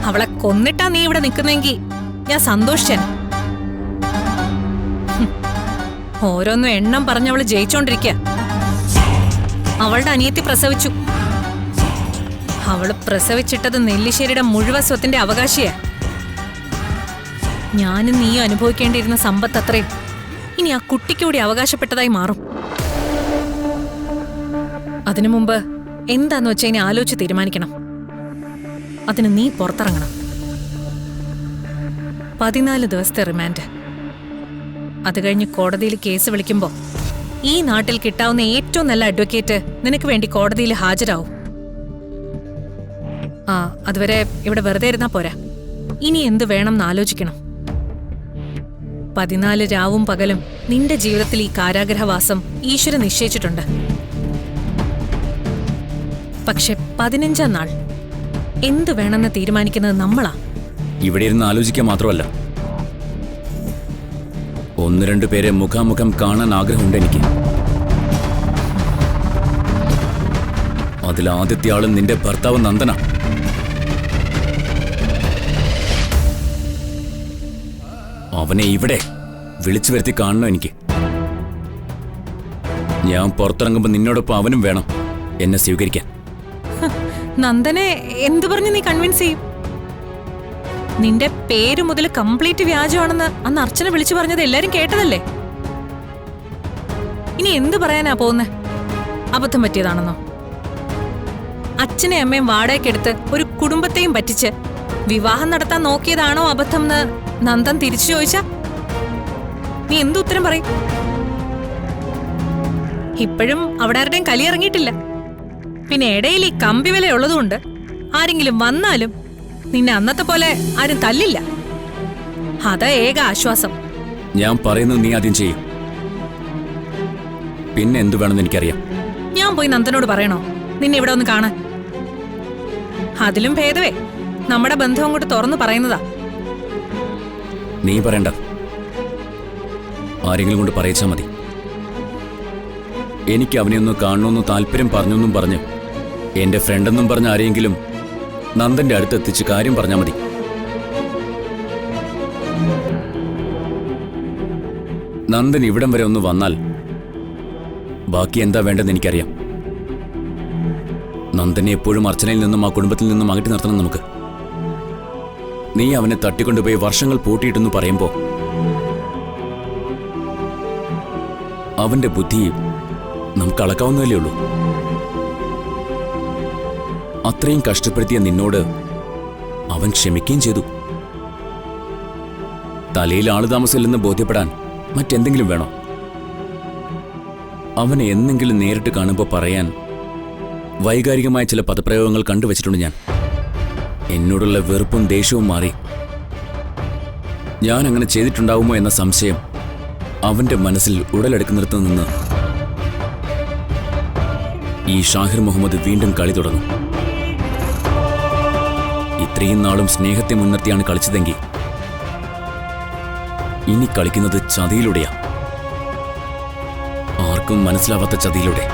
അവളെ കൊന്നിട്ടാ നീ ഇവിടെ നിൽക്കുന്നെങ്കിൽ ഞാൻ സന്തോഷിച്ചൻ. ഓരോന്നും എണ്ണം പറഞ്ഞവള് ജയിച്ചോണ്ടിരിക്കുക. അവളുടെ അനിയത്തി പ്രസവിച്ചു. അവള് പ്രസവിച്ചിട്ടത് നെല്ലിശ്ശേരിയുടെ മുഴുവൻ സ്വത്തിന്റെ അവകാശിയാ. ഞാനും നീ അനുഭവിക്കേണ്ടിയിരുന്ന സമ്പത്ത് അത്രയും ഇനി ആ കുട്ടിക്കൂടി അവകാശപ്പെട്ടതായി മാറും. അതിനു മുമ്പ് എന്താന്ന് വെച്ചാൽ ഇനി ആലോചിച്ച് തീരുമാനിക്കണം. അതിന് നീ പുറത്തിറങ്ങണം. 14 ദിവസത്തെ റിമാൻഡ്. അത് കഴിഞ്ഞ് കോടതിയിൽ കേസ് വിളിക്കുമ്പോ ഈ നാട്ടിൽ കിട്ടാവുന്ന ഏറ്റവും നല്ല അഡ്വക്കേറ്റ് നിനക്ക് വേണ്ടി കോടതിയിൽ ഹാജരാവും. അതുവരെ ഇവിടെ വെറുതെ ഇരുന്നാ പോരാ. ഇനി എന്ത് വേണമെന്ന് ആലോചിക്കണം. 14 രാവും പകലും നിന്റെ ജീവിതത്തിൽ ഈ കാരാഗ്രഹവാസം ഈശ്വരൻ നിശ്ചയിച്ചിട്ടുണ്ട്. പക്ഷെ 15-ാം നാൾ എന്ത് വേണമെന്ന് തീരുമാനിക്കുന്നത് നമ്മളാ. ഇവിടെ ഇരുന്ന് ആലോചിക്കാൻ മാത്രമല്ല, 1-2 പേരെ മുഖാമുഖം കാണാൻ ആഗ്രഹമുണ്ട് എനിക്ക്. അതിൽ ആദ്യത്തെ ആളും നിന്റെ ഭർത്താവ് നന്ദന. അവനെ ഇവിടെ വിളിച്ചു വരുത്തി കാണണം എനിക്ക്. ഞാൻ പുറത്തിറങ്ങുമ്പോ നിന്നോടൊപ്പം അവനും വേണം എന്നെ സ്വീകരിക്കാൻ. നന്ദനെ എന്തു പറഞ്ഞു നീ കൺവിൻസ് ചെയ്യും? നിന്റെ പേര് മുതൽ കംപ്ലീറ്റ് വ്യാജമാണെന്ന് അന്ന് അർച്ചന വിളിച്ചു പറഞ്ഞത് എല്ലാരും കേട്ടതല്ലേ? ഇനി എന്ത് പറയാനാ പോകുന്നേ? അബദ്ധം പറ്റിയതാണെന്നോ? അച്ഛനെ അമ്മയും വാടകയ്ക്കെടുത്ത് ഒരു കുടുംബത്തെയും പറ്റിച്ച് വിവാഹം നടത്താൻ നോക്കിയതാണോ അബദ്ധം എന്ന് നന്ദൻ തിരിച്ചു ചോദിച്ചാ നീ എന്ത് ഉത്തരം പറയും? ഇപ്പോഴും അവിടെ ആരുടെയും കലിയിറങ്ങിയിട്ടില്ല. പിന്നെ ഇടയിൽ ഈ കമ്പി വില ഉള്ളതുകൊണ്ട് ആരെങ്കിലും വന്നാലും നിന്നെ അന്നത്തെ പോലെ ആരും തല്ലില്ല. അതാ ഏക ആശ്വാസം. ഞാൻ പറയുന്നത് നീ ആദ്യം ചെയ്യും. പിന്നെ എന്തു വേണമെന്ന് എനിക്കറിയാം. ഞാൻ പോയി നന്ദനോട് പറയണോ നിന്നെ ഇവിടെ ഒന്ന് കാണാൻ? അതിലും ഭേദവേ നമ്മുടെ ബന്ധം അങ്ങോട്ട് തുറന്നു പറയുന്നതാ. നീ പറയണ്ട, ആരെങ്കിലും കൊണ്ട് പറയിച്ചാ മതി. എനിക്ക് അവനെ ഒന്ന് കാണണമെന്ന് താല്പര്യം പറഞ്ഞൊന്നും പറഞ്ഞ് എന്റെ ഫ്രണ്ടെന്നും പറഞ്ഞ ആരെങ്കിലും നന്ദന്റെ അടുത്തെത്തിച്ച് കാര്യം പറഞ്ഞാൽ മതി. നന്ദൻ ഇവിടം വരെ ഒന്ന് വന്നാൽ ബാക്കി എന്താ വേണ്ടെന്ന് എനിക്കറിയാം. നന്ദനെ എപ്പോഴും അർച്ചനയിൽ നിന്നും ആ കുടുംബത്തിൽ നിന്നും അകറ്റി നിർത്തണം നമുക്ക്. നീ അവനെ തട്ടിക്കൊണ്ടുപോയി വർഷങ്ങൾ പൂട്ടിയിട്ടെന്ന് പറയുമ്പോ അവന്റെ ബുദ്ധി നമുക്ക് അളക്കാവുന്നതല്ലേ ഉള്ളൂ. അത്രയും കഷ്ടപ്പെടുത്തിയ നിന്നോട് അവൻ ക്ഷമിക്കുകയും ചെയ്തു. തലയിൽ ആളുതാമസമില്ലെന്ന് ബോധ്യപ്പെടാൻ മറ്റെന്തെങ്കിലും വേണോ? അവനെ എന്നെങ്കിലും നേരിട്ട് കാണുമ്പോൾ പറയാൻ വൈകാരികമായ ചില പദപ്രയോഗങ്ങൾ കണ്ടുവച്ചിട്ടുണ്ട് ഞാൻ. എന്നോടുള്ള വെറുപ്പും ദേഷ്യവും മാറി. ഞാൻ അങ്ങനെ ചെയ്തിട്ടുണ്ടാവുമോ എന്ന സംശയം അവന്റെ മനസ്സിൽ ഉടലെടുക്കുന്നിടത്ത് നിന്ന് ഈ ഷാഹിർ മുഹമ്മദ് വീണ്ടും കളി തുടങ്ങും. ഇത്രയും നാളും സ്നേഹത്തെ മുൻനിർത്തിയാണ് കളിച്ചതെങ്കിൽ ഇനി കളിക്കുന്നത് ചതിയിലൂടെയാ. ആർക്കും മനസ്സിലാവാത്ത ചതിയിലൂടെ.